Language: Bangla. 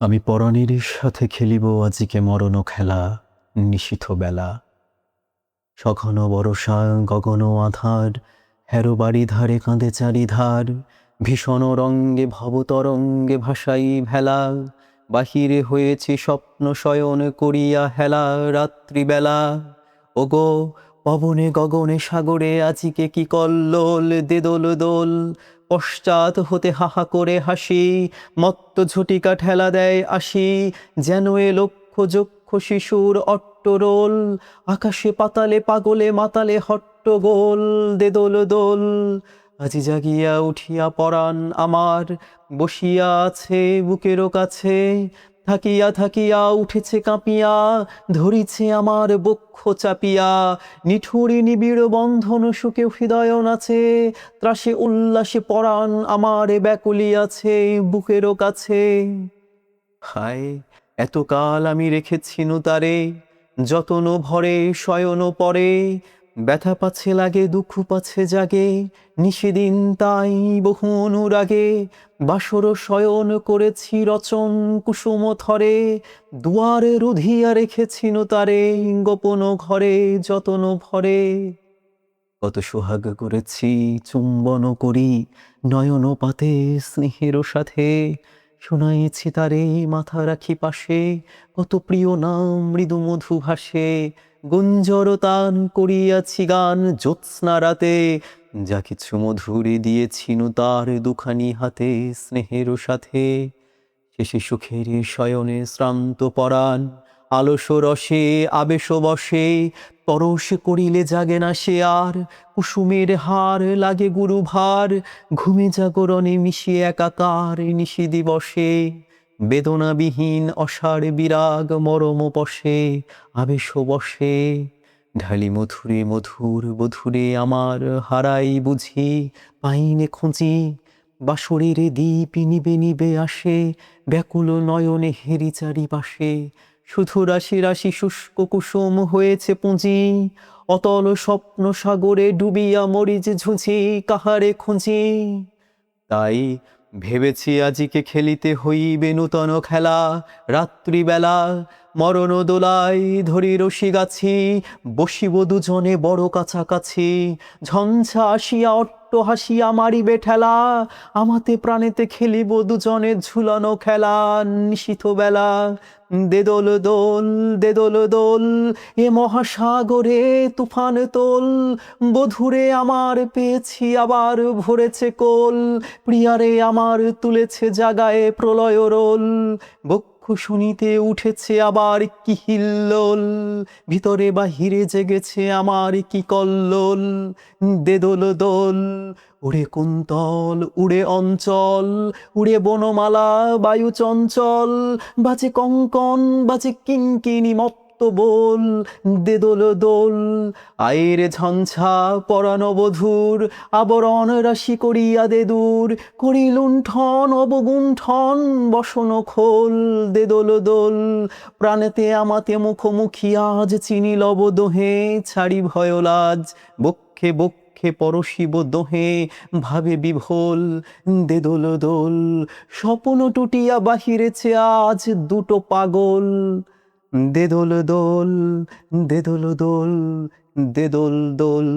আমি পরাণের সাথে খেলিব আজিকে মরণ খেলা। নিশীথ বেলা, সঘন বরষা, গগন আধার, হেরো বাড়ি ধারে কাঁদে চারিধার। ভীষণ রঙ্গে ভবতরঙ্গে ভাসাই ভেলা, বাহিরে হয়েছে স্বপ্ন শয়ন করিয়া হেলা রাত্রিবেলা। ওগো পবনে গগনে সাগরে আজিকে কি কল্লোল, দে দোল দোল। পশ্চাৎ হতে হাহা করে হাসি, মত্ত ঝটিকা ঠেলা দেয় আসি। যেন এ লক্ষ যক্ষ শিশুর অট্টরোল, আকাশে পাতালে পাগলে মাতালে হট্টগোল, দে দোল দোল। আজি জাগিয়া উঠিয়া পরাণ আমার, বসিয়া আছে বুকেরও কাছে। থাকিয়া থাকিয়া উঠেছে কাঁপিয়া, ধরিছে আমার বক্ষ চাপিয়া। নিঠুরি নিবিড় বন্ধন সুখে হৃদয় নাচে, ত্রাসে উল্লাসে পরাণ আমার ব্যাকুলিয়াছে বুকেরও কাছে। হায় এতকাল আমি রেখেছিনু তারে, যতন ভরে শয়ন পরে। ব্যথা পাছে লাগে দুঃখ পাছে জাগে, নিষেদিন তাই বহু অনুরাগে। বাসর শয়ন করেছি রচন কুসুম থরে, দুয়ারে রুধিয়া রেখেছিনু তারে গোপন ঘরে যতন ভরে। কত সোহাগ করেছি চুম্বন করি নয়ন পাতে স্নেহের সাথে। শোনাইছি তারে মাথা রাখি পাশে, কত প্রিয় নাম মৃদু মধু ভাসে। গুঞ্জর তান করিয়াছি গান জ্যোৎস্না রাতে, যা কিছু মধুরে দিয়েছিনু তার দুখানি হাতে স্নেহের সাথে। শেষে সুখের শয়নে শ্রান্ত পরাণ, আলস রসে আবেশ বসে। পরশ করিলে জাগে না সে আর, কুসুমের হার লাগে গুরু ভার। ঘুমে জাগরণে মিশিয়ে একাকার নিশি দিবসে। বেদনাবিহীন অসার বিরাগ মরম বসে, আবেশ বসে। ঢালি মধুরে মধুর বধুরে আমার হারাই বুঝি, পাইনে খুঁজি। বাঁশরের দ্বীপ নিবে নিবে আসে, ব্যাকুল নয়নে হেরি চারিপাশে। শুধু রাশি রাশি শুষ্ক কুসুম হয়েছে পুঁজি, অতল স্বপ্ন সাগরে ডুবিয়া মরি যে ঝুঁঝি কাহারে খুঁজি। তাই ভেবেছি আজিকে খেলিতে হইবে নূতন খেলা রাত্রিবেলা। মরণ দোলাই ধরি রশি গাছি, বসিব দুজনে বড় কাছাকাছি। ঝঞ্ঝা আসিয়া অট্ট হাসিয়া মারিবে ঠেলা, আমাতে প্রাণেতে খেলিব দুজনে ঝুলানো খেলা নিশীথ বেলা। দে দোল দোল, দে দোল দোল, এ মহাসাগরে তুফান তোল। বধুরে আমার পেয়েছি আবার ভরেছে কোল, প্রিয়ারে আমার তুলেছে জাগায় প্রলয় রোল। বক্ষ শুনিতে উঠেছে আবার কি হিল্লোল, ভিতরে বাহিরে জেগেছে আমার কি কল্লোল। দে দোল দোল, উড়ে কুন্তল উড়ে অঞ্চল, উড়ে বনমালা বায়ু চঞ্চল। বাজে কঙ্কন বাজে কিঙ্কিনি মত্ত বোল, দে দোল দোল। আয়ের ঝঞ্ঝা পরাণ বধূর, আবরণ রাশি করিয়া দে দূর। করি লুণ্ঠন অবগুণ্ঠন বসন খোল, দে দোল দোল। প্রাণেতে আমাতে মুখোমুখি আজ চিনি লব দোহে, ছাড়ি ভয় লাজ। বক্ষে বক্ষে পরশিব দোহে, ভাবে বিভোল, দে দোল দোল। স্বপ্ন টুটিয়া বাহিরেছে আজ দুটো পাগল, দে দোল দোল, দে দোল দোল, দে দোল দোল।